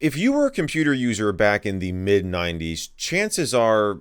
If you were a computer user back in the mid-90s, chances are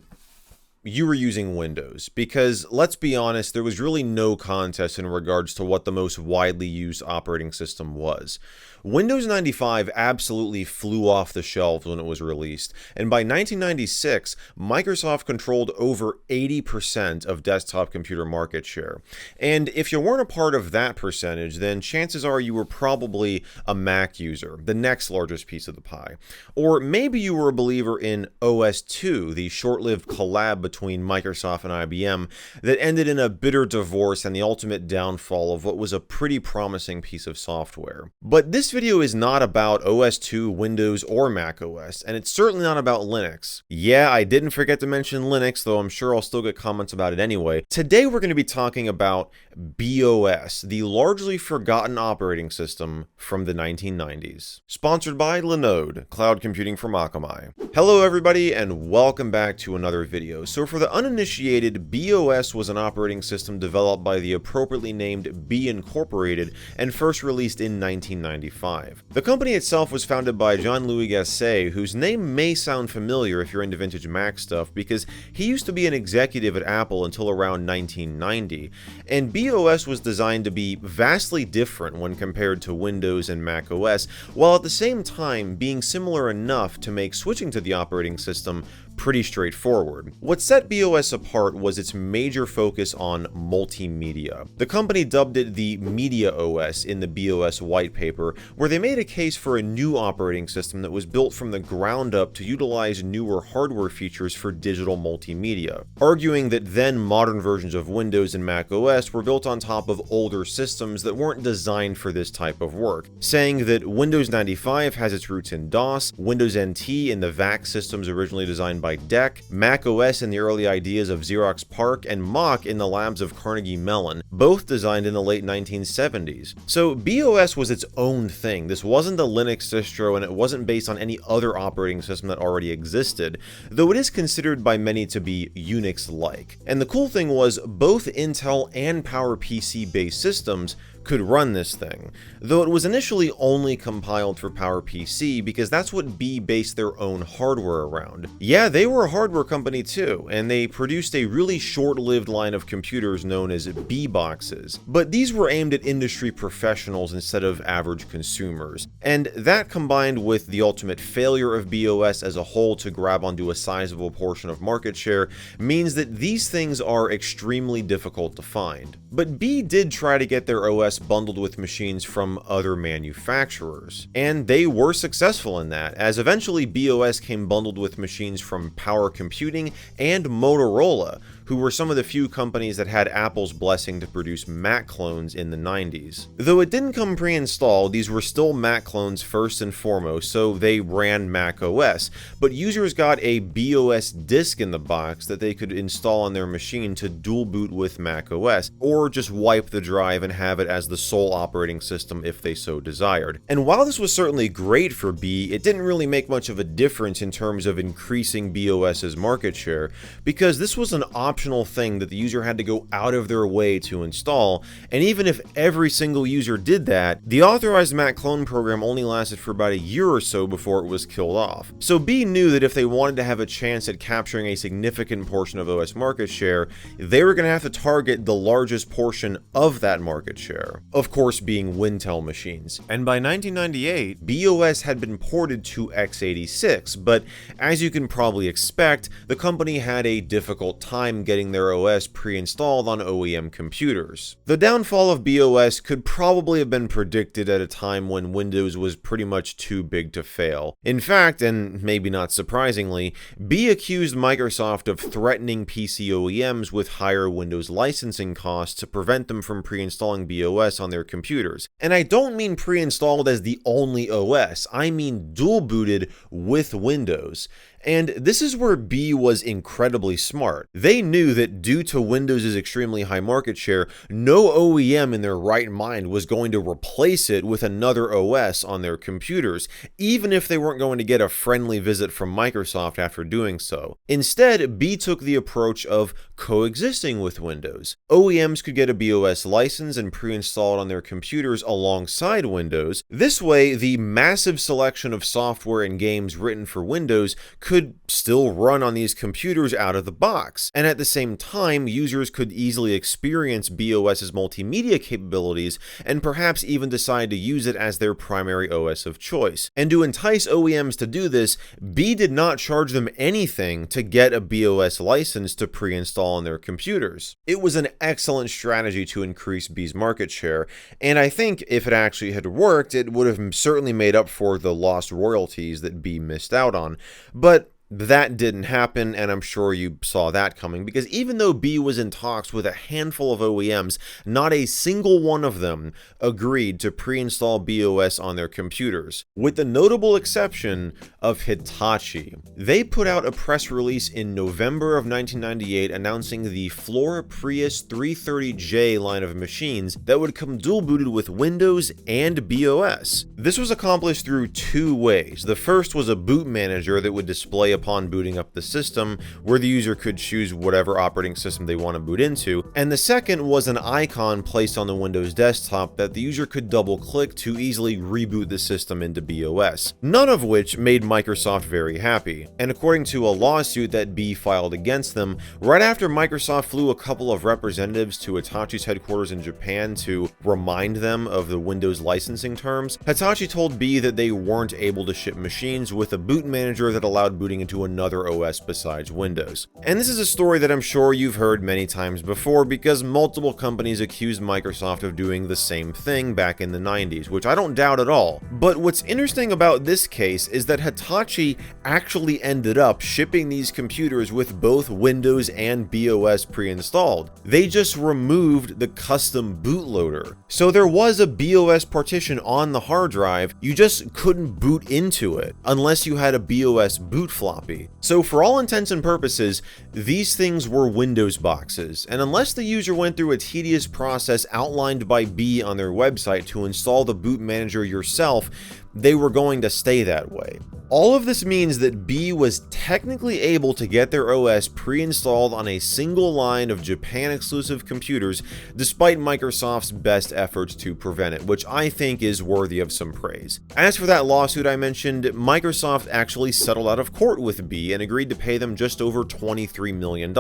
you were using Windows, because let's be honest, there was really no contest in regards to what the most widely used operating system was. Windows 95 absolutely flew off the shelves when it was released, and by 1996, Microsoft controlled over 80% of desktop computer market share. And if you weren't a part of that percentage, then chances are you were probably a Mac user, the next largest piece of the pie. Or maybe you were a believer in OS/2, the short-lived collab between Microsoft and IBM that ended in a bitter divorce and the ultimate downfall of what was a pretty promising piece of software. But this video is not about OS/2, Windows, or Mac OS, and it's certainly not about Linux. Yeah, I didn't forget to mention Linux, though I'm sure I'll still get comments about it anyway. Today we're going to be talking about BeOS, the largely forgotten operating system from the 1990s. Sponsored by Linode, cloud computing for Akamai. Hello everybody, and welcome back to another video. So for the uninitiated, BeOS was an operating system developed by the appropriately named Be Incorporated and first released in 1995. The company itself was founded by Jean-Louis Gasset, whose name may sound familiar if you're into vintage Mac stuff, because he used to be an executive at Apple until around 1990, and BeOS was designed to be vastly different when compared to Windows and Mac OS, while at the same time being similar enough to make switching to the operating system pretty straightforward. What set BeOS apart was its major focus on multimedia. The company dubbed it the Media OS in the BeOS white paper, where they made a case for a new operating system that was built from the ground up to utilize newer hardware features for digital multimedia, arguing that then modern versions of Windows and Mac OS were built on top of older systems that weren't designed for this type of work, saying that Windows 95 has its roots in DOS, Windows NT in the VAX systems originally designed by DEC, Mac OS in the early ideas of Xerox PARC, and Mach in the labs of Carnegie Mellon, both designed in the late 1970s. So BeOS was its own thing. This wasn't a Linux distro, and it wasn't based on any other operating system that already existed, though it is considered by many to be Unix-like. And the cool thing was, both Intel and PowerPC based systems could run this thing, though it was initially only compiled for PowerPC because that's what Be based their own hardware around. Yeah, they were a hardware company too, and they produced a really short-lived line of computers known as Be boxes, but these were aimed at industry professionals instead of average consumers, and that combined with the ultimate failure of BeOS as a whole to grab onto a sizable portion of market share means that these things are extremely difficult to find. But Be did try to get their OS bundled with machines from other manufacturers, and they were successful in that, as eventually BeOS came bundled with machines from Power Computing and Motorola, who were some of the few companies that had Apple's blessing to produce Mac clones in the 90s. Though it didn't come pre-installed, these were still Mac clones first and foremost, so they ran Mac OS, but users got a BeOS disk in the box that they could install on their machine to dual boot with Mac OS, or just wipe the drive and have it as the sole operating system if they so desired. And while this was certainly great for Be, it didn't really make much of a difference in terms of increasing BeOS's market share, because this was an optional thing that the user had to go out of their way to install, and even if every single user did that, the authorized Mac clone program only lasted for about a year or so before it was killed off. So Be knew that if they wanted to have a chance at capturing a significant portion of OS market share, they were going to have to target the largest portion of that market share, of course being Wintel machines. And by 1998, BeOS had been ported to x86, but as you can probably expect, the company had a difficult time getting their OS pre-installed on OEM computers. The downfall of BeOS could probably have been predicted at a time when Windows was pretty much too big to fail. In fact, and maybe not surprisingly, Be accused Microsoft of threatening PC OEMs with higher Windows licensing costs to prevent them from pre-installing BeOS on their computers. And I don't mean pre-installed as the only OS, I mean dual booted with Windows. And this is where Be was incredibly smart. They knew knew that due to Windows' extremely high market share, no OEM in their right mind was going to replace it with another OS on their computers, even if they weren't going to get a friendly visit from Microsoft after doing so. Instead, B took the approach of coexisting with Windows. OEMs could get a BeOS license and pre-install it on their computers alongside Windows. This way, the massive selection of software and games written for Windows could still run on these computers out of the box. And at the same time, users could easily experience BeOS's multimedia capabilities and perhaps even decide to use it as their primary OS of choice. And to entice OEMs to do this, B did not charge them anything to get a BeOS license to pre-install on their computers. It was an excellent strategy to increase B's market share, and I think if it actually had worked, it would have certainly made up for the lost royalties that B missed out on. But that didn't happen, and I'm sure you saw that coming, because even though B was in talks with a handful of OEMs, not a single one of them agreed to pre-install BeOS on their computers, with the notable exception of Hitachi. They put out a press release in November of 1998 announcing the Flora Prius 330J line of machines that would come dual-booted with Windows and BeOS. This was accomplished through two ways. The first was a boot manager that would display upon booting up the system, where the user could choose whatever operating system they want to boot into, and the second was an icon placed on the Windows desktop that the user could double-click to easily reboot the system into BeOS, none of which made Microsoft very happy. And according to a lawsuit that B filed against them, right after Microsoft flew a couple of representatives to Hitachi's headquarters in Japan to remind them of the Windows licensing terms, Hitachi told B that they weren't able to ship machines with a boot manager that allowed booting into another OS besides Windows. And this is a story that I'm sure you've heard many times before, because multiple companies accused Microsoft of doing the same thing back in the 90s, which I don't doubt at all. But what's interesting about this case is that Hitachi actually ended up shipping these computers with both Windows and BeOS pre-installed. They just removed the custom bootloader. So there was a BeOS partition on the hard drive, you just couldn't boot into it unless you had a BeOS boot floppy. So for all intents and purposes, these things were Windows boxes, and unless the user went through a tedious process outlined by B on their website to install the boot manager yourself, they were going to stay that way. All of this means that B was technically able to get their OS pre-installed on a single line of Japan-exclusive computers, despite Microsoft's best efforts to prevent it, which I think is worthy of some praise. As for that lawsuit I mentioned, Microsoft actually settled out of court with B and agreed to pay them just over $23 million,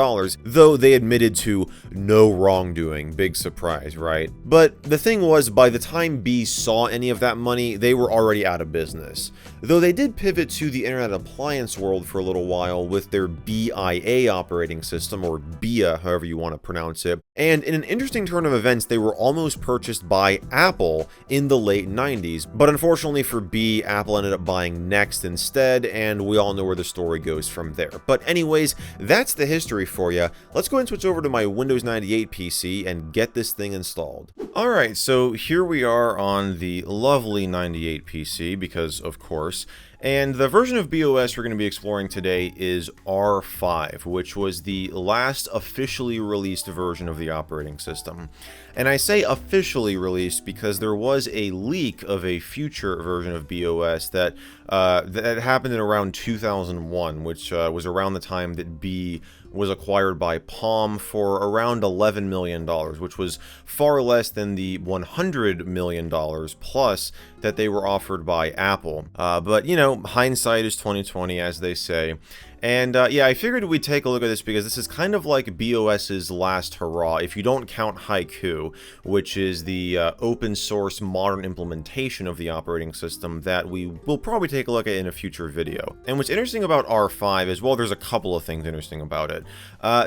though they admitted to no wrongdoing. Big surprise, right? But the thing was, by the time B saw any of that money, they were already out of business. Though they did pivot to the internet appliance world for a little while with their BIA operating system, or BIA, however you want to pronounce it. And in an interesting turn of events, they were almost purchased by Apple in the late 90s. But unfortunately for B, Apple ended up buying Next instead, and we all know where the story goes from there. But anyways, that's the history for you. Let's go and switch over to my Windows 98 PC and get this thing installed. Alright, so here we are on the lovely 98 PC, because of course. And the version of BeOS we're going to be exploring today is R5, which was the last officially released version of the operating system. And I say officially released because there was a leak of a future version of BeOS that happened in around 2001, which was around the time that B was acquired by Palm for around $11 million, which was far less than the $100 million plus that they were offered by Apple. But you know, hindsight is 20/20, as they say. And yeah, I figured we'd take a look at this because this is kind of like BeOS's last hurrah, if you don't count Haiku, which is the open source modern implementation of the operating system that we will probably take a look at in a future video. And what's interesting about R5 is, well, there's a couple of things interesting about it.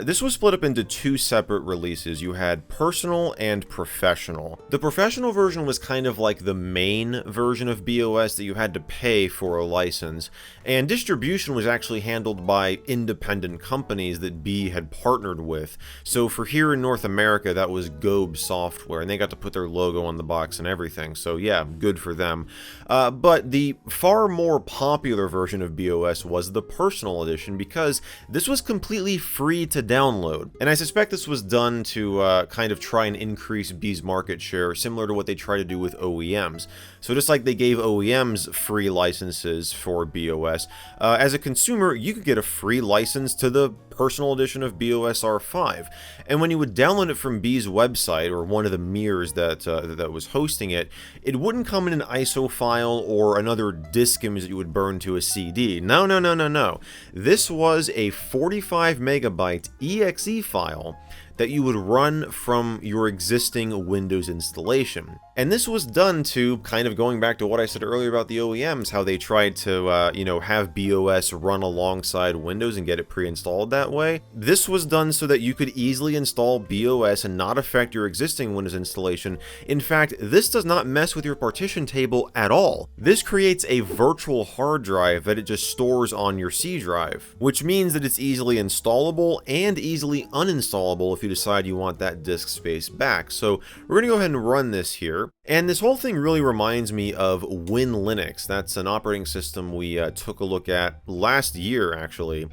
This was split up into two separate releases. You had personal and professional. The professional version was kind of like the main version of BeOS that you had to pay for a license, and distribution was actually handled installed by independent companies that B had partnered with. So for here in North America, that was Gobe Software, and they got to put their logo on the box and everything. So yeah, good for them. But the far more popular version of BeOS was the Personal Edition, because this was completely free to download. And I suspect this was done to kind of try and increase B's market share, similar to what they try to do with OEMs. So just like they gave OEMs free licenses for BeOS, as a consumer, you could get a free license to the Personal Edition of BeOS R5. And when you would download it from B's website, or one of the mirrors that was hosting it, it wouldn't come in an ISO file or another disk image that you would burn to a CD. No, no, no, no, no. This was a 45 megabyte exe file that you would run from your existing Windows installation. And this was done to, kind of going back to what I said earlier about the OEMs, how they tried to, have BeOS run alongside Windows and get it pre-installed that way. This was done so that you could easily install BeOS and not affect your existing Windows installation. In fact, this does not mess with your partition table at all. This creates a virtual hard drive that it just stores on your C drive, which means that it's easily installable and easily uninstallable if you decide you want that disk space back. So we're going to go ahead and run this here. And this whole thing really reminds me of Win Linux. That's an operating system we took a look at last year, actually.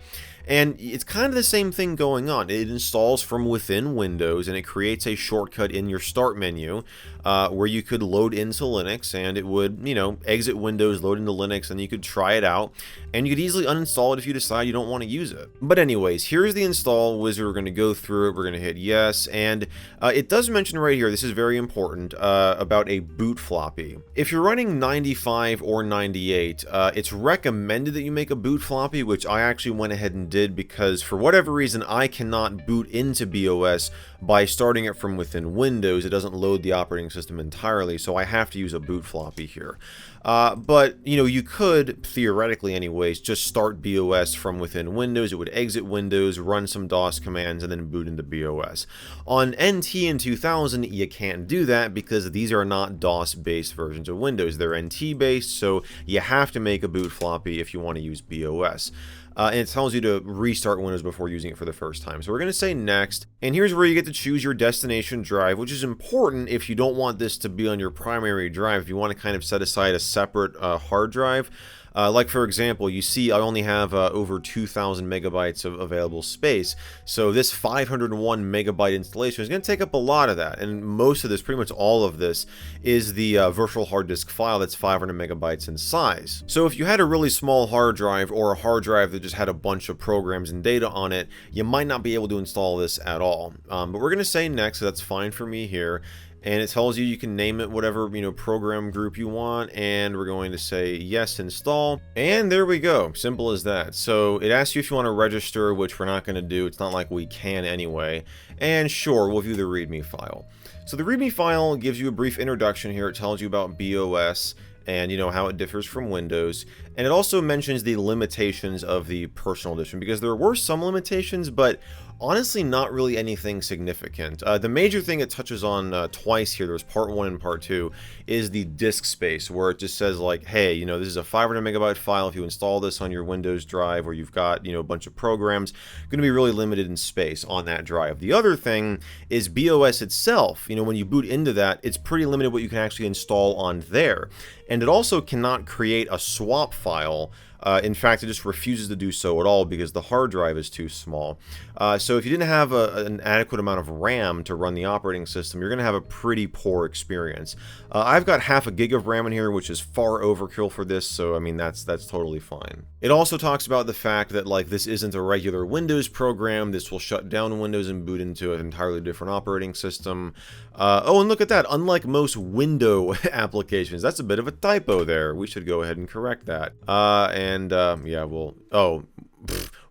And it's kind of the same thing going on. It installs from within Windows, and it creates a shortcut in your start menu where you could load into Linux, and it would, exit Windows, load into Linux, and you could try it out. And you could easily uninstall it if you decide you don't want to use it. But anyways, here's the install wizard. We're going to go through it. We're going to hit yes. And it does mention right here, this is very important, about a boot floppy. If you're running 95 or 98, it's recommended that you make a boot floppy, which I actually went ahead and did, because for whatever reason I cannot boot into BeOS by starting it from within Windows. It doesn't load the operating system entirely, so I have to use a boot floppy here. But you could theoretically anyways just start BeOS from within Windows. It would exit Windows, run some DOS commands, and then boot into BeOS. On NT and 2000 you can't do that because these are not DOS based versions of Windows. They're NT based, so you have to make a boot floppy if you want to use BeOS. And it tells you to restart Windows before using it for the first time. So we're going to say next, and here's where you get to choose your destination drive, which is important if you don't want this to be on your primary drive. If you want to kind of set aside a separate hard drive, like for example, you see I only have over 2,000 megabytes of available space, so this 501 megabyte installation is going to take up a lot of that, and most of this, pretty much all of this, is the virtual hard disk file that's 500 megabytes in size. So if you had a really small hard drive, or a hard drive that just had a bunch of programs and data on it, you might not be able to install this at all. But we're going to say next, so that's fine for me here. And it tells you can name it whatever program group you want, and we're going to say yes, install, and there we go. Simple as that. So it asks you if you want to register, which we're not going to do. It's not like we can anyway. And sure, we'll view the README file. So the README file gives you a brief introduction here. It tells you about BeOS and how it differs from Windows, and it also mentions the limitations of the Personal Edition, because there were some limitations, but honestly not really anything significant. The major thing it touches on twice here, there's part 1 and part 2, is the disk space, where it just says like, hey, this is a 500 megabyte file. If you install this on your Windows drive, or you've got a bunch of programs, going to be really limited in space on that drive. The other thing is BeOS itself. When you boot into that, it's pretty limited what you can actually install on there. And it also cannot create a swap file. In fact, it just refuses to do so at all because the hard drive is too small. So if you didn't have an adequate amount of RAM to run the operating system, you're going to have a pretty poor experience. I've got half a gig of RAM in here, which is far overkill for this, so I mean that's totally fine. It also talks about the fact that this isn't a regular Windows program. This will shut down Windows and boot into an entirely different operating system. Oh, and look at that. Unlike most window applications, that's a bit of a typo there. We should go ahead and correct that. Yeah,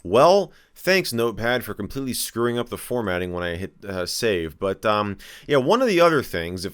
well, thanks Notepad for completely screwing up the formatting when I hit save. But yeah, one of the other things,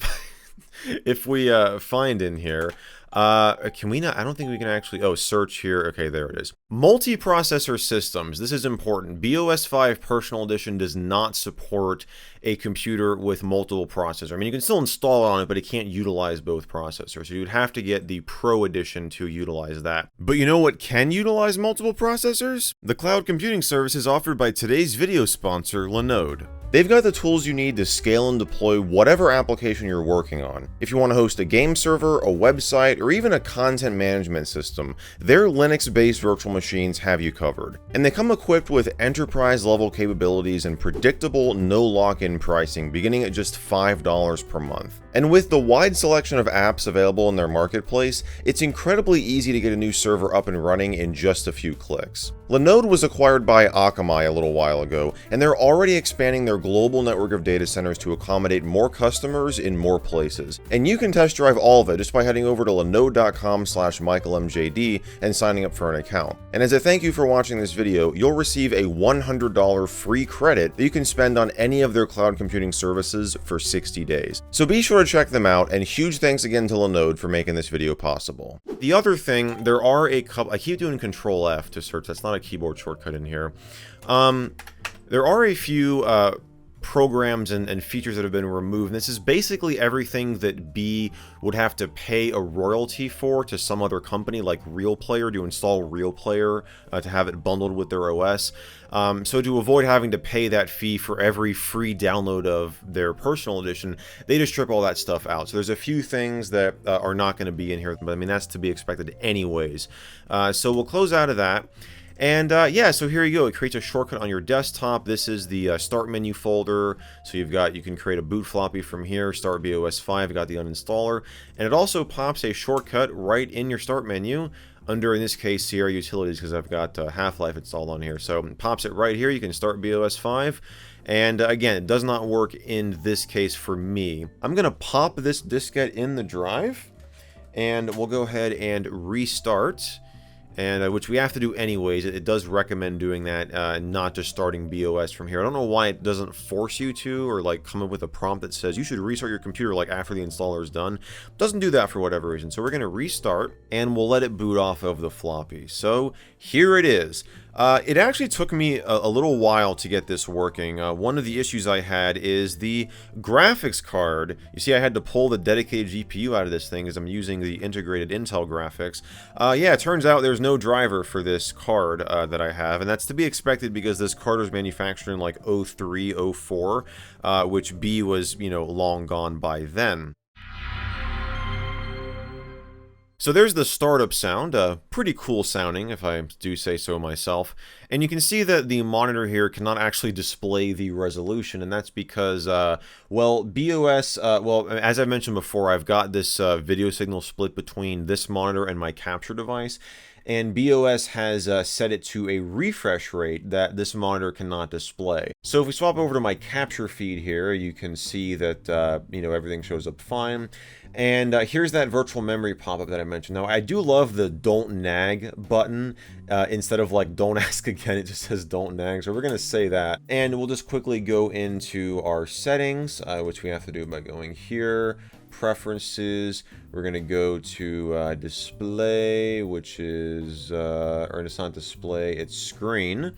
if we find in here, Can we not? I don't think we can actually. Oh, search here. Okay, there it is. Multiprocessor systems. This is important. BeOS 5 Personal Edition does not support a computer with multiple processors. I mean, you can still install it on it, but it can't utilize both processors. So you'd have to get the Pro Edition to utilize that. But you know what can utilize multiple processors? The cloud computing services offered by today's video sponsor, Linode. They've got the tools you need to scale and deploy whatever application you're working on. If you want to host a game server, a website, or even a content management system, their Linux-based virtual machines have you covered. And they come equipped with enterprise-level capabilities and predictable, no lock-in pricing, beginning at just $5 per month. And with the wide selection of apps available in their marketplace, it's incredibly easy to get a new server up and running in just a few clicks. Linode was acquired by Akamai a little while ago, and they're already expanding their global network of data centers to accommodate more customers in more places. And you can test drive all of it just by heading over to linode.com/michaelmjd and signing up for an account. And as a thank you for watching this video, you'll receive a $100 free credit that you can spend on any of their cloud computing services for 60 days. So be sure to check them out, and huge thanks again to Linode for making this video possible. The other thing, there are a couple, I keep doing Control F to search, that's not a keyboard shortcut in here. There are a few programs and features that have been removed. This is basically everything that B would have to pay a royalty for to some other company like Real Player to install Real Player to have it bundled with their OS. So to avoid having to pay that fee for every free download of their personal edition, they just strip all that stuff out. So there's a few things that are not going to be in here, but I mean that's to be expected anyways. So we'll close out of that. And yeah, so here you go. It creates a shortcut on your desktop. This is the start menu folder. So you can create a boot floppy from here, start BeOS 5, you got the uninstaller. And it also pops a shortcut right in your start menu under, in this case, Sierra Utilities, because I've got Half-Life installed on here. So it pops it right here. You can start BeOS 5. And again, it does not work in this case for me. I'm going to pop this diskette in the drive, and we'll go ahead and restart. And which we have to do anyways. It does recommend doing that, not just starting BeOS from here. I don't know why it doesn't force you to, or like come up with a prompt that says you should restart your computer like after the installer is done. It doesn't do that for whatever reason. So we're going to restart, and we'll let it boot off of the floppy. So here it is. It actually took me a little while to get this working. One of the issues I had is the graphics card. You see, I had to pull the dedicated GPU out of this thing as I'm using the integrated Intel graphics. Yeah, it turns out there's no driver for this card that I have, and that's to be expected because this card was manufactured in like 03, 04, which B was, you know, long gone by then. So there's the startup sound, pretty cool sounding if I do say so myself. And you can see that the monitor here cannot actually display the resolution, and that's because, well, BeOS, well, as I mentioned before, I've got this video signal split between this monitor and my capture device. And BeOS has set it to a refresh rate that this monitor cannot display. So if we swap over to my capture feed here, you can see that, you know, everything shows up fine. And here's that virtual memory pop-up that I mentioned. Now, I do love the don't nag button. Instead of like don't ask again, it just says don't nag. So we're going to say that. And we'll just quickly go into our settings, which we have to do by going here. Preferences, we're going to go to display, which is, or it's not display, it's screen.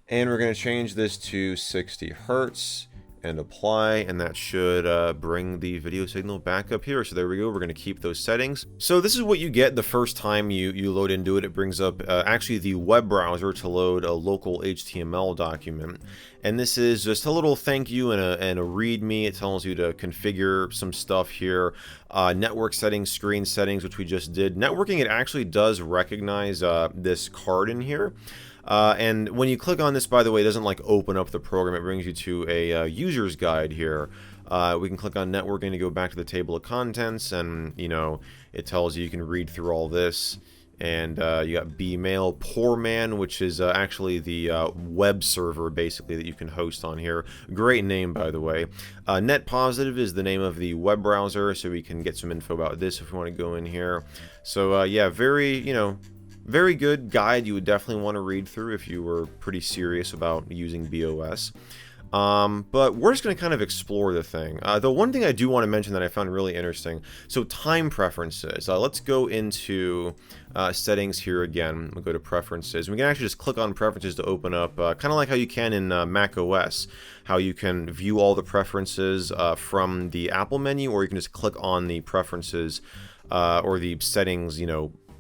And we're going to change this to 60 Hertz and apply, and that should bring the video signal back up here. So there we go, we're going to keep those settings. So this is what you get the first time you load into it. It brings up actually the web browser to load a local HTML document. And this is just a little thank you and a readme. It tells you to configure some stuff here. Network settings, screen settings, which we just did. Networking, it actually does recognize this card in here. And when you click on this, by the way, it doesn't like open up the program. It brings you to a user's guide here. We can click on networking to go back to the table of contents, and you know, it tells you can read through all this. And you got Bmail, Poorman, which is actually the web server basically that you can host on here. Great name, by the way. Net Positive is the name of the web browser, so we can get some info about this if we want to go in here. So yeah, very, you know, very good guide you would definitely want to read through if you were pretty serious about using BeOS. But we're just going to kind of explore the thing. The one thing I do want to mention that I found really interesting, so time preferences. Let's go into settings here again. We'll go to preferences. We can actually just click on preferences to open up, kind of like how you can in Mac OS, how you can view all the preferences from the Apple menu, or you can just click on the preferences or the settings,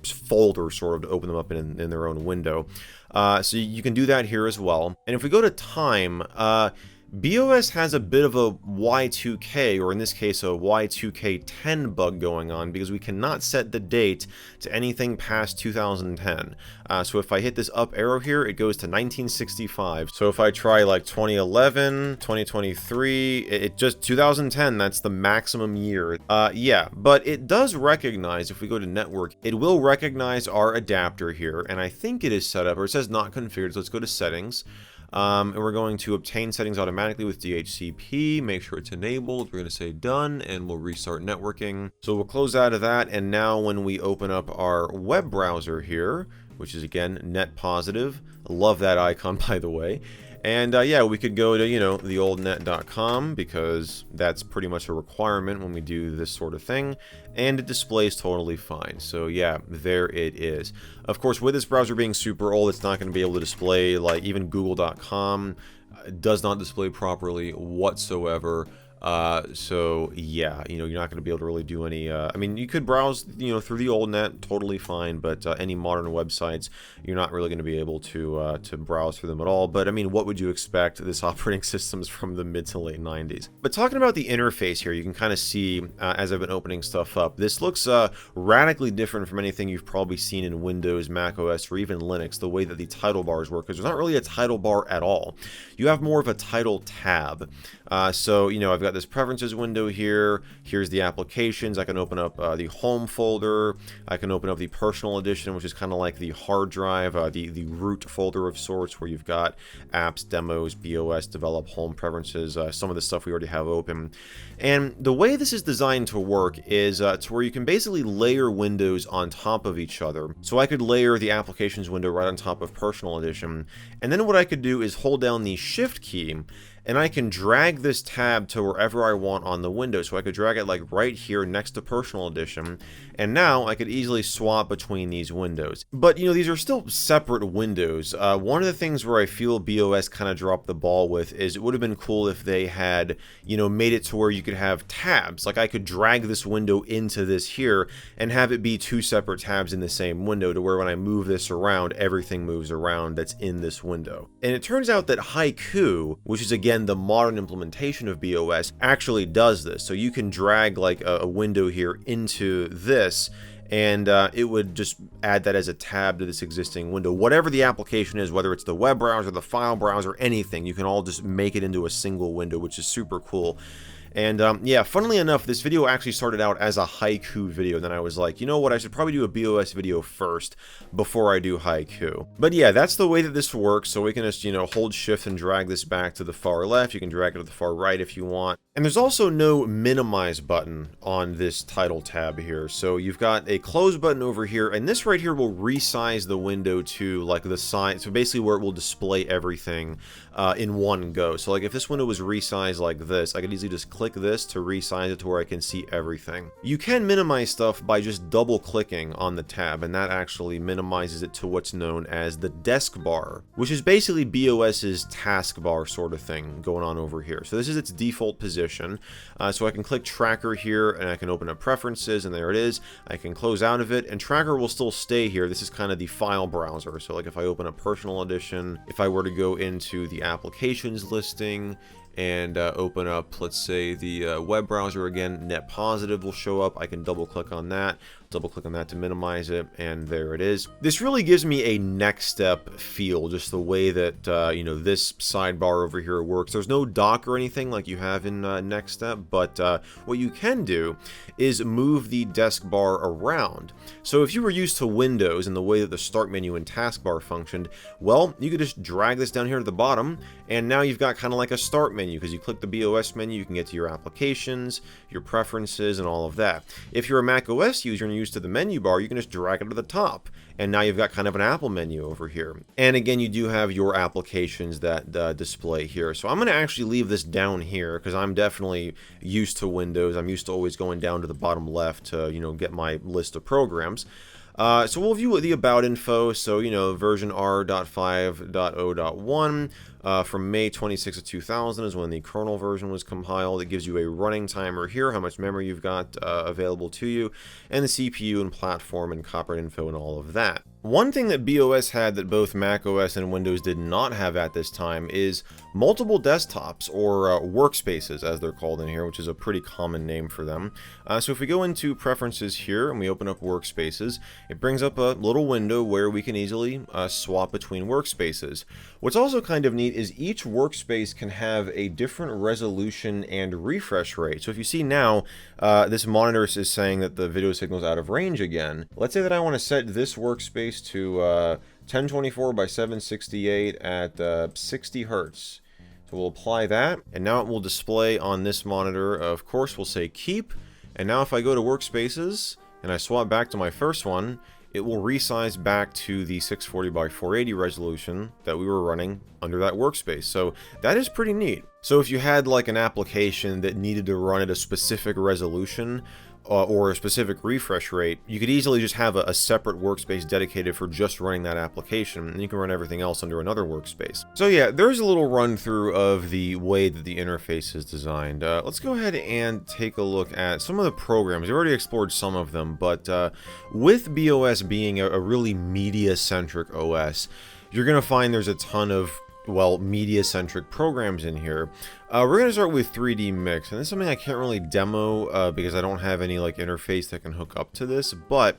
folder sort of to open them up in their own window. So you can do that here as well. And if we go to time, BeOS has a bit of a Y2K, or in this case a Y2K10 bug going on, because we cannot set the date to anything past 2010. So if I hit this up arrow here, it goes to 1965. So if I try like 2011, 2023, it just 2010, that's the maximum year. Yeah, but it does recognize, if we go to network, it will recognize our adapter here, and I think it is set up, or it says not configured, so let's go to settings. And we're going to obtain settings automatically with DHCP, make sure it's enabled. We're going to say done, and we'll restart networking. So we'll close out of that, and now when we open up our web browser here, which is again net positive, love that icon by the way. And yeah, we could go to, theoldnet.com, because that's pretty much a requirement when we do this sort of thing, and it displays totally fine. So yeah, there it is. Of course, with this browser being super old, it's not going to be able to display, like, even google.com does not display properly whatsoever. So yeah, you're not going to be able to really do any, I mean, you could browse, through the old net, totally fine, but any modern websites, you're not really going to be able to browse through them at all. But I mean, what would you expect? This operating system's from the mid to late 90s. But talking about the interface here, you can kind of see, as I've been opening stuff up, this looks radically different from anything you've probably seen in Windows, Mac OS, or even Linux, the way that the title bars work, because there's not really a title bar at all. You have more of a title tab. So, I've got this preferences window here. Here's the applications. I can open up the home folder. I can open up the personal edition, which is kind of like the hard drive, the root folder of sorts, where you've got apps, demos, BeOS, develop, home preferences, some of the stuff we already have open. And the way this is designed to work is to where you can basically layer windows on top of each other. So I could layer the applications window right on top of personal edition. And then what I could do is hold down the shift key, and I can drag this tab to wherever I want on the window. So I could drag it like right here next to Personal Edition, and now I could easily swap between these windows. But these are still separate windows. One of the things where I feel BeOS kind of dropped the ball with is it would have been cool if they had, made it to where you could have tabs. Like I could drag this window into this here and have it be two separate tabs in the same window, to where when I move this around, everything moves around that's in this window. And it turns out that Haiku, which is again the modern implementation of BeOS, actually does this. So you can drag like a window here into this, and it would just add that as a tab to this existing window. Whatever the application is, whether it's the web browser, the file browser, anything, you can all just make it into a single window, which is super cool. And yeah, funnily enough, this video actually started out as a Haiku video. And then I was like, you know what, I should probably do a BeOS video first before I do Haiku. But yeah, that's the way that this works. So we can just, hold shift and drag this back to the far left. You can drag it to the far right if you want. And there's also no minimize button on this title tab here. So you've got a close button over here, and this right here will resize the window to like the size, so basically where it will display everything in one go. So like if this window was resized like this, I could easily just click this to resize it to where I can see everything. You can minimize stuff by just double clicking on the tab, and that actually minimizes it to what's known as the desk bar, which is basically BeOS's taskbar sort of thing going on over here. So this is its default position. So I can click tracker here, and I can open up preferences, and there it is. I can close out of it, and tracker will still stay here. This is kind of the file browser. So like if I open up personal edition, if I were to go into the applications listing and open up, let's say, the web browser again, net positive will show up. I can double click on that to minimize it, and there it is. This really gives me a next step feel, just the way that this sidebar over here works. There's no dock or anything like you have in next step, but what you can do is move the desk bar around. So if you were used to Windows and the way that the start menu and taskbar functioned, well, you could just drag this down here to the bottom, and now you've got kind of like a start menu, because you click the BeOS menu, you can get to your applications, your preferences, and all of that. If you're a Mac OS user and used to the menu bar, you can just drag it to the top. And now you've got kind of an Apple menu over here. And again, you do have your applications that display here. So I'm going to actually leave this down here because I'm definitely used to Windows. I'm used to always going down to the bottom left to, you know, get my list of programs. So we'll view the about info. So, you know, version R.5.0.1 from May 26 of 2000 is when the kernel version was compiled. It gives you a running timer here, how much memory you've got available to you, and the CPU and platform and copyright info and all of that. One thing that BeOS had that both macOS and Windows did not have at this time is multiple desktops, or workspaces as they're called in here, which is a pretty common name for them. So if we go into preferences here and we open up workspaces, it brings up a little window where we can easily swap between workspaces. What's also kind of neat is each workspace can have a different resolution and refresh rate. So if you see now, this monitor is saying that the video signal is out of range again. Let's say that I want to set this workspace to 1024 by 768 at 60 Hertz. So we'll apply that, and now it will display on this monitor. Of course, we'll say keep, and now if I go to workspaces and I swap back to my first one, it will resize back to the 640 by 480 resolution that we were running under that workspace. So that is pretty neat. So if you had like an application that needed to run at a specific resolution or a specific refresh rate, you could easily just have a separate workspace dedicated for just running that application, and you can run everything else under another workspace. So yeah, there's a little run through of the way that the interface is designed. Let's go ahead and take a look at some of the programs. We've already explored some of them, but with BeOS being a really media-centric OS, you're going to find there's a ton of, well, media-centric programs in here. We're going to start with 3D Mix, and this is something I can't really demo because I don't have any like interface that can hook up to this, but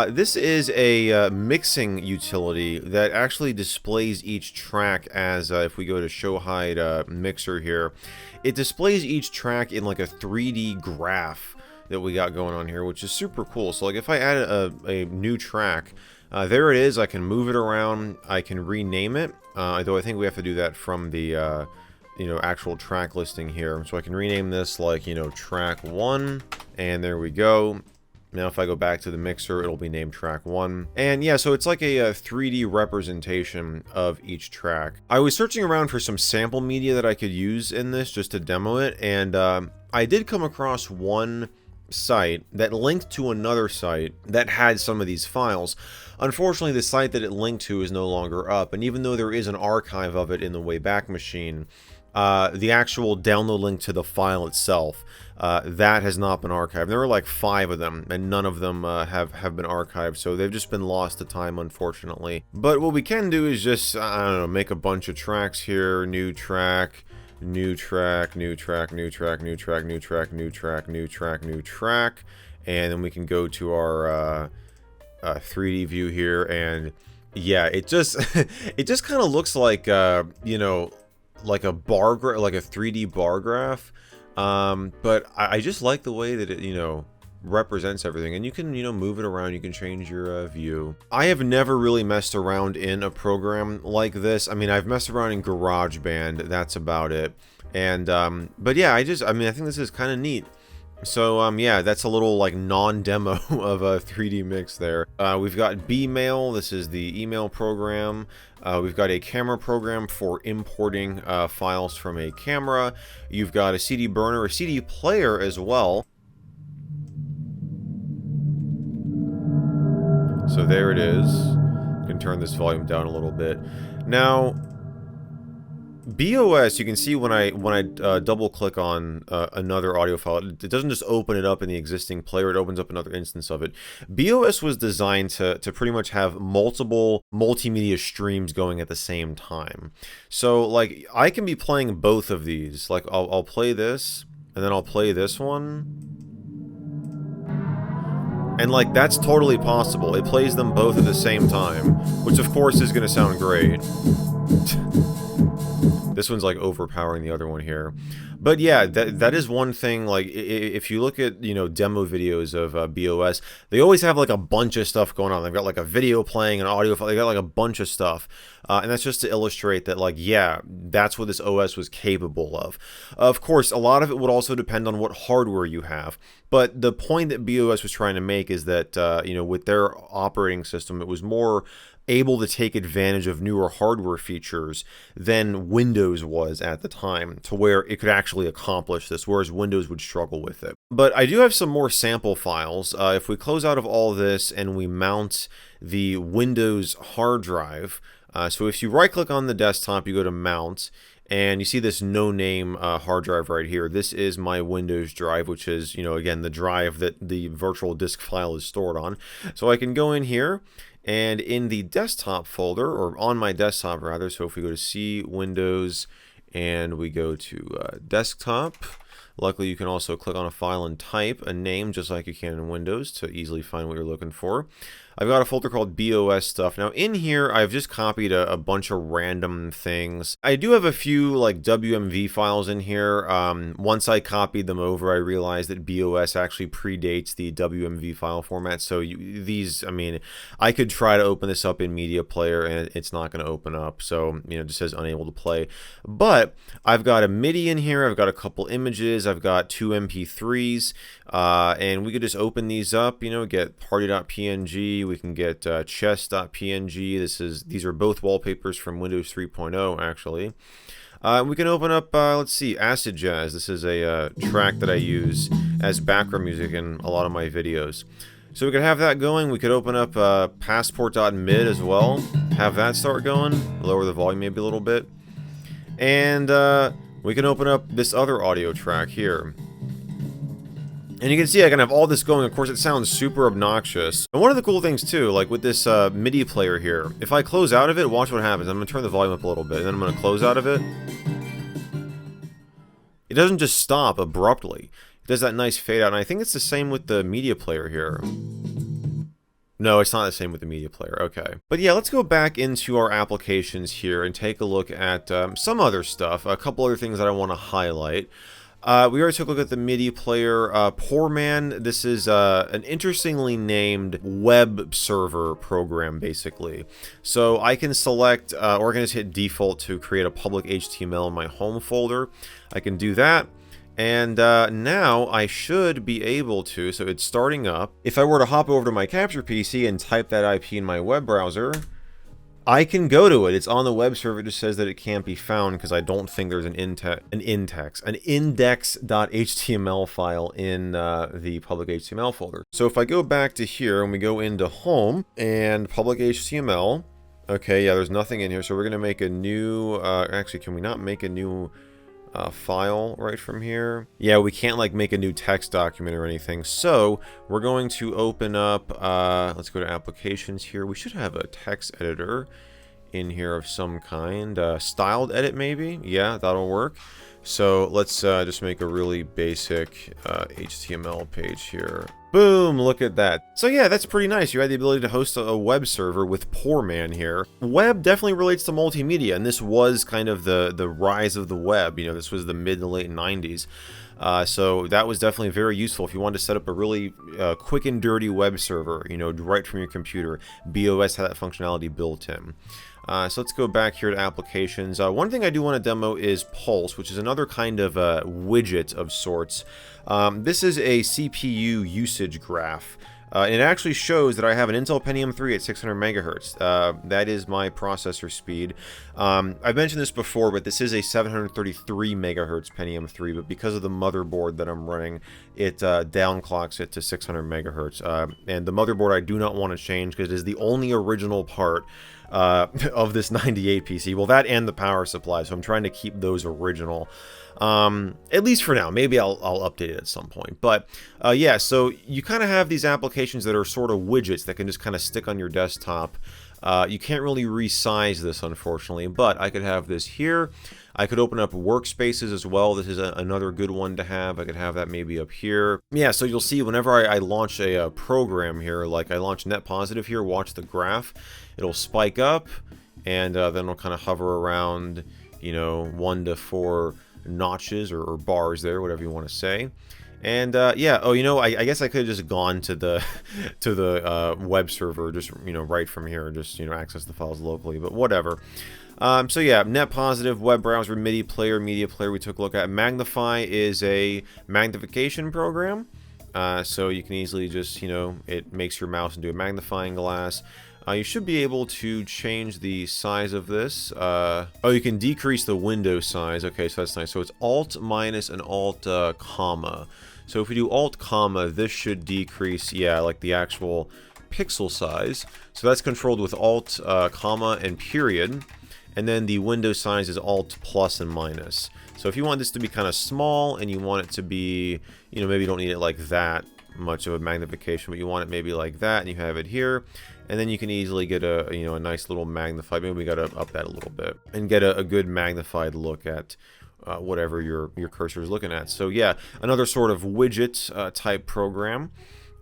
this is a mixing utility that actually displays each track as, if we go to show hide mixer here, it displays each track in like a 3D graph that we got going on here, which is super cool. So like if I add a new track, there it is. I can move it around, I can rename it, though I think we have to do that from the you know, actual track listing here. So I can rename this like, you know, track 1, and there we go. Now if I go back to the mixer, it'll be named track 1. And yeah, so it's like a 3D representation of each track. I was searching around for some sample media that I could use in this just to demo it, and I did come across one site that linked to another site that had some of these files. Unfortunately, the site that it linked to is no longer up, and even though there is an archive of it in the Wayback Machine, the actual download link to the file itself, that has not been archived. There were like 5 of them, and none of them have been archived, so they've just been lost to time, unfortunately. But what we can do is just, I don't know, make a bunch of tracks here. New track, new track, new track, new track, new track, new track, new track, new track, new track, and then we can go to our 3D view here, and yeah, it just it just kind of looks like you know, like a bar like a 3D bar graph, but I just like the way that it, you know, represents everything, and you can, you know, move it around, you can change your view. I have never really messed around in a program like this. I mean, I've messed around in GarageBand, that's about it, and but yeah, I mean, I think this is kind of neat. So yeah, that's a little like non-demo of a 3D mix there. We've got Bmail. This is the email program. We've got a camera program for importing files from a camera. You've got a CD burner, a CD player as well. So there it is. You can turn this volume down a little bit. Now, BeOS, you can see when I double click on another audio file, it doesn't just open it up in the existing player, it opens up another instance of it. BeOS was designed to pretty much have multiple multimedia streams going at the same time. So like I can be playing both of these. Like I'll play this, and then I'll play this one. And like that's totally possible. It plays them both at the same time, which of course is going to sound great. This one's like overpowering the other one here. But yeah, that is one thing. Like if you look at, you know, demo videos of BeOS, they always have like a bunch of stuff going on. They've got like a video playing, an audio file, they got like a bunch of stuff. And that's just to illustrate that, like, yeah, that's what this OS was capable of. Of course, a lot of it would also depend on what hardware you have. But the point that BeOS was trying to make is that, you know, with their operating system, it was more able to take advantage of newer hardware features than Windows was at the time, to where it could actually accomplish this, whereas Windows would struggle with it. But I do have some more sample files. If we close out of all this and we mount the Windows hard drive, so if you right click on the desktop, you go to mount, and you see this no-name hard drive right here. This is my Windows drive, which is, you know, again, the drive that the virtual disk file is stored on. So I can go in here, and in the desktop folder, or on my desktop rather, so if we go to C, Windows, and we go to desktop, luckily you can also click on a file and type a name just like you can in Windows to easily find what you're looking for. I've got a folder called BeOS stuff. Now in here, I've just copied a bunch of random things. I do have a few like WMV files in here. Once I copied them over, I realized that BeOS actually predates the WMV file format. So these, I mean, I could try to open this up in Media Player and it's not going to open up. So, you know, it just says unable to play. But I've got a MIDI in here. I've got a couple images. I've got 2 MP3s. And we could just open these up, you know, get party.png. We can get chess.png. These are both wallpapers from Windows 3.0 actually. We can open up, let's see, Acid Jazz. This is a track that I use as background music in a lot of my videos. So we could have that going. We could open up passport.mid as well. Have that start going. Lower the volume maybe a little bit. And we can open up this other audio track here. And you can see I can have all this going. Of course, it sounds super obnoxious. And one of the cool things too, like with this MIDI player here, if I close out of it, watch what happens. I'm going to turn the volume up a little bit, and then I'm going to close out of it. It doesn't just stop abruptly. It does that nice fade out, and I think it's the same with the media player here. No, it's not the same with the media player. Okay. But yeah, let's go back into our applications here and take a look at some other stuff. A couple other things that I want to highlight. We already took a look at the MIDI player. Poor Man, this is an interestingly named web server program, basically. So I can select, or I can just hit default to create a public HTML in my home folder. I can do that. And now I should be able to, so it's starting up. If I were to hop over to my Capture PC and type that IP in my web browser, I can go to it. It's on the web server. It just says that it can't be found because I don't think there's an index.html file in the public HTML folder. So if I go back to here and we go into home and public HTML, okay, yeah, there's nothing in here. So we're going to make a new, actually, can we not make a new file right from here? Yeah, we can't like make a new text document or anything. So we're going to open up, let's go to applications here. We should have a text editor in here of some kind. Styled edit maybe? Yeah, that'll work. So let's just make a really basic HTML page here. Boom, look at that. So yeah, that's pretty nice. You had the ability to host a web server with Poor Man here. Web definitely relates to multimedia, and this was kind of the rise of the web. You know, this was the mid to late 90s. So that was definitely very useful if you wanted to set up a really quick and dirty web server, you know, right from your computer. BeOS had that functionality built in. So let's go back here to applications. One thing I do want to demo is Pulse, which is another kind of widget of sorts. This is a CPU usage graph. And it actually shows that I have an Intel Pentium 3 at 600 megahertz. That is my processor speed. I've mentioned this before, but this is a 733 megahertz Pentium 3, but because of the motherboard that I'm running, it downclocks it to 600 megahertz. And the motherboard I do not want to change because it is the only original part of this 98 PC. Well, that and the power supply, so I'm trying to keep those original. At least for now. Maybe I'll update it at some point. But yeah, so you kind of have these applications that are sort of widgets that can just kind of stick on your desktop. You can't really resize this, unfortunately, but I could have this here. I could open up workspaces as well. This is another good one to have. I could have that maybe up here. Yeah, so you'll see whenever I launch a program here, like I launch Net Positive here, watch the graph. It'll spike up, and then it'll kind of hover around you know, 1 to 4 notches or bars there, whatever you want to say. And yeah, oh, you know, I guess I could have just gone to the to the web server, just, you know, right from here, just, you know, access the files locally, but whatever. So yeah, net positive, web browser, MIDI player, media player we took a look at. Magnify is a magnification program. So you can easily just, you know, it makes your mouse into a magnifying glass. You should be able to change the size of this. Oh, you can decrease the window size. Okay, so that's nice. So it's Alt minus and Alt comma. So if we do Alt comma, this should decrease, yeah, like the actual pixel size. So that's controlled with Alt comma and period. And then the window size is Alt plus and minus. So if you want this to be kind of small and you want it to be, you know, maybe you don't need it like that much of a magnification, but you want it maybe like that, and you have it here. And then you can easily get a, you know, a nice little magnified, maybe we got to up that a little bit, and get a good magnified look at whatever your cursor is looking at. So yeah, another sort of widget type program.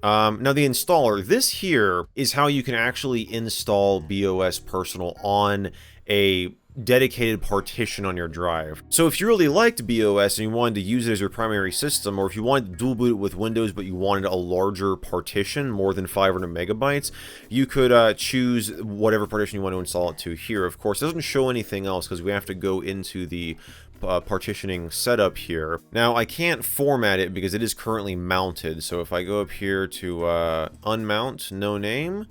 Now the installer, this here is how you can actually install BeOS Personal on a dedicated partition on your drive. So if you really liked BeOS and you wanted to use it as your primary system, or if you wanted to dual boot it with Windows but you wanted a larger partition, more than 500 megabytes, you could choose whatever partition you want to install it to here. Of course, it doesn't show anything else because we have to go into the partitioning setup here. Now I can't format it because it is currently mounted, so if I go up here to unmount, no name,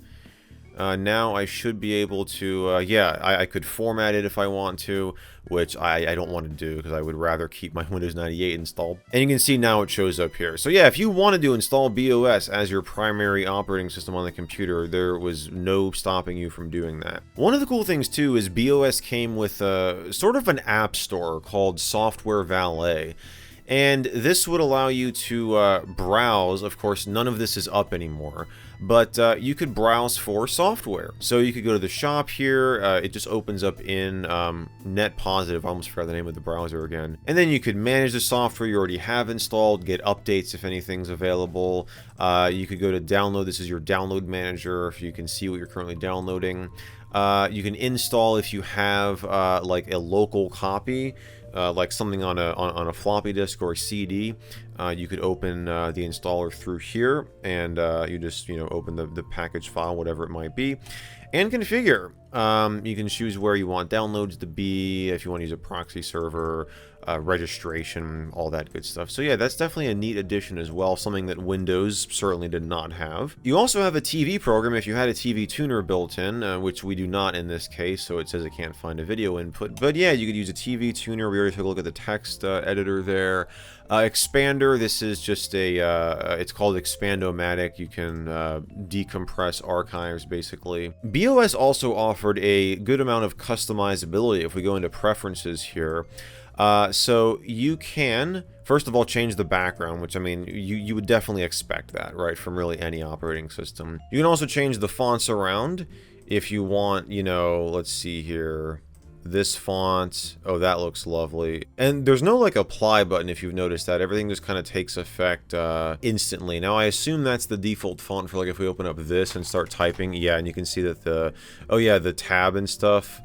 now I should be able to, yeah, I could format it if I want to, which I don't want to do because I would rather keep my Windows 98 installed. And you can see now it shows up here. So yeah, if you wanted to install BeOS as your primary operating system on the computer, there was no stopping you from doing that. One of the cool things too is BeOS came with a sort of an app store called Software Valet. And this would allow you to browse. Of course, none of this is up anymore, but you could browse for software. So you could go to the shop here. It just opens up in net positive. I almost forgot the name of the browser again. And then you could manage the software you already have installed, get updates if anything's available. You could go to download. This is your download manager, if you can see what you're currently downloading. You can install if you have like a local copy. Like something on a floppy disk or a CD, you could open the installer through here, and you just, you know, open the package file, whatever it might be, and configure. You can choose where you want downloads to be, if you want to use a proxy server, registration, all that good stuff. So yeah, that's definitely a neat addition as well, something that Windows certainly did not have. You also have a TV program if you had a TV tuner built in, which we do not in this case, so it says it can't find a video input. But yeah, you could use a TV tuner. We already took a look at the text editor there. Expander, this is just a, it's called Expandomatic. You can decompress archives, basically. BeOS also offered a good amount of customizability if we go into preferences here. So you can, first of all, change the background, which, I mean, you would definitely expect that, right, from really any operating system. You can also change the fonts around if you want, you know, let's see here. This font, oh, that looks lovely. And there's no like apply button, if you've noticed that. Everything just kind of takes effect instantly. Now I assume that's the default font for like if we open up this and start typing. Yeah, and you can see that the, oh yeah, the tab and stuff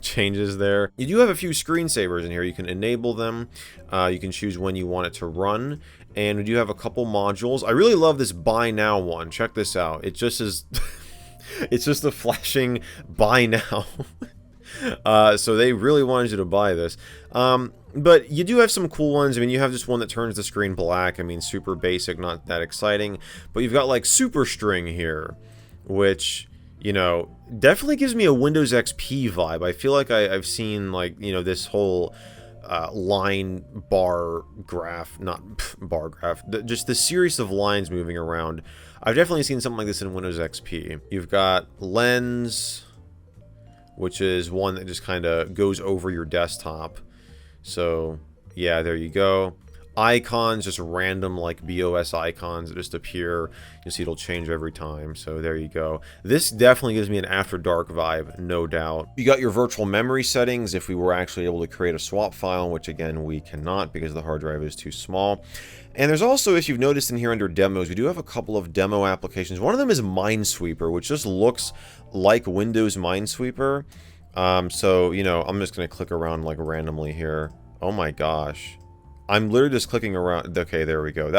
changes there. You do have a few screensavers in here. You can enable them. You can choose when you want it to run. And we do have a couple modules. I really love this buy now one. Check this out. It just is, it's just a flashing buy now. So they really wanted you to buy this. But you do have some cool ones. I mean, you have this one that turns the screen black. I mean, super basic, not that exciting. But you've got like super string here, which, you know, definitely gives me a Windows XP vibe. I feel like I've seen like, you know, this whole line bar graph, not bar graph, just the series of lines moving around. I've definitely seen something like this in Windows XP. You've got lens, which is one that just kind of goes over your desktop. So yeah, there you go. Icons, just random like BeOS icons that just appear. You see it'll change every time. So there you go. This definitely gives me an After Dark vibe, no doubt. You got your virtual memory settings if we were actually able to create a swap file, which again we cannot because the hard drive is too small. And there's also, if you've noticed in here under demos, we do have a couple of demo applications. One of them is Minesweeper, which just looks like Windows Minesweeper. So, you know, I'm just going to click around like randomly here. Oh my gosh. I'm literally just clicking around. Okay, there we go.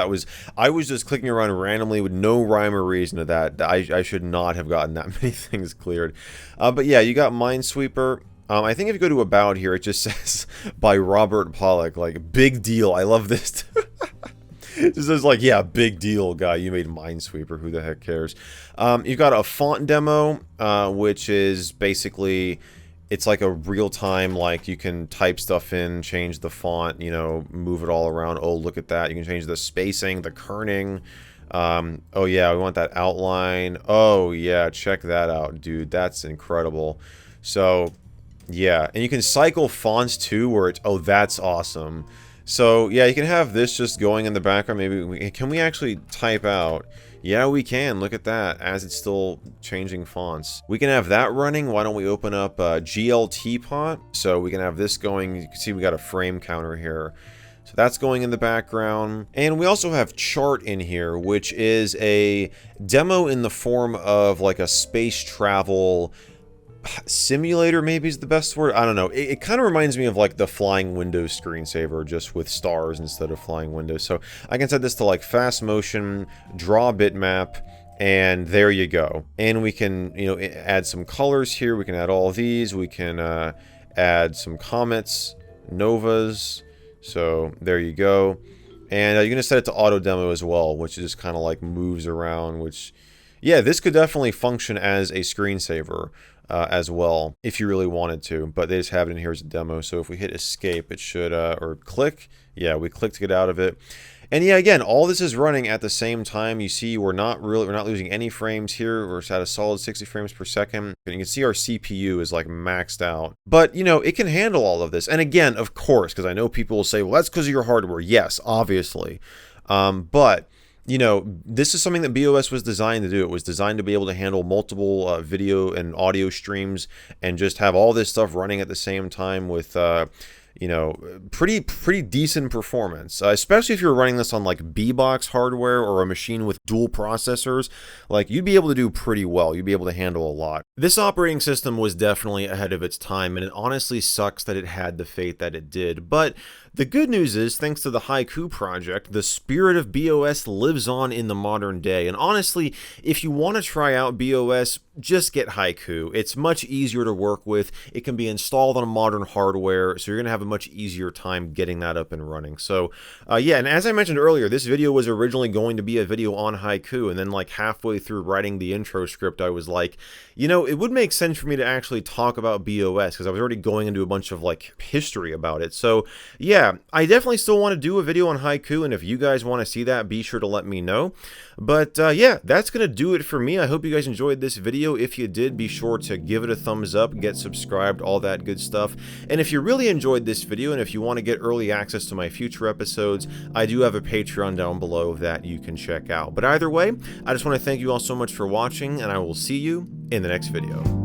I was just clicking around randomly with no rhyme or reason to that. I should not have gotten that many things cleared. But yeah, you got Minesweeper. I think if you go to About here, it just says by Robert Pollock, like, big deal. I love this. It says like, yeah, big deal, guy. You made Minesweeper. Who the heck cares? You've got a font demo, which is basically, it's like a real-time, like, you can type stuff in, change the font, you know, move it all around. Oh, look at that. You can change the spacing, the kerning. Oh, yeah, we want that outline. Oh, yeah, check that out, dude. That's incredible. So, yeah, and you can cycle fonts, too, where it's... Oh, that's awesome. So, yeah, you can have this just going in the background. Maybe can we actually type out? Yeah, we can. Look at that, as it's still changing fonts. We can have that running. Why don't we open up GLT-Pot? So we can have this going. You can see we got a frame counter here. So that's going in the background. And we also have Chart in here, which is a demo in the form of like a space travel simulator, maybe is the best word. I don't know. It kind of reminds me of like the flying windows screensaver, just with stars instead of flying windows. So I can set this to like fast motion, draw bitmap, and there you go. And we can, you know, add some colors here. We can add all of these. We can add some comets, novas. So there you go. And you're going to set it to auto demo as well, which just kind of like moves around, which, yeah, this could definitely function as a screensaver. As well, if you really wanted to, but they just have it in here as a demo. So if we hit escape, it should, or click, yeah, we click to get out of it. And yeah, again, all this is running at the same time. You see, we're not losing any frames here. We're at a solid 60 frames per second. And you can see our CPU is like maxed out. But, you know, it can handle all of this. And again, of course, because I know people will say, well, that's because of your hardware. Yes, obviously. But you know, this is something that BeOS was designed to do. It was designed to be able to handle multiple video and audio streams and just have all this stuff running at the same time with, you know, pretty decent performance. Especially if you're running this on like B-Box hardware or a machine with dual processors, like you'd be able to do pretty well. You'd be able to handle a lot. This operating system was definitely ahead of its time, and it honestly sucks that it had the fate that it did. But the good news is, thanks to the Haiku project, the spirit of BeOS lives on in the modern day. And honestly, if you want to try out BeOS, just get Haiku. It's much easier to work with. It can be installed on modern hardware, so you're going to have a much easier time getting that up and running. So, yeah, and as I mentioned earlier, this video was originally going to be a video on Haiku, and then like halfway through writing the intro script, I was like, you know, it would make sense for me to actually talk about BeOS, because I was already going into a bunch of like history about it. So, yeah, I definitely still want to do a video on Haiku, and if you guys want to see that, be sure to let me know. But yeah, that's going to do it for me. I hope you guys enjoyed this video. If you did, be sure to give it a thumbs up, get subscribed, all that good stuff. And if you really enjoyed this video, and if you want to get early access to my future episodes, I do have a Patreon down below that you can check out. But either way, I just want to thank you all so much for watching, and I will see you in the next video.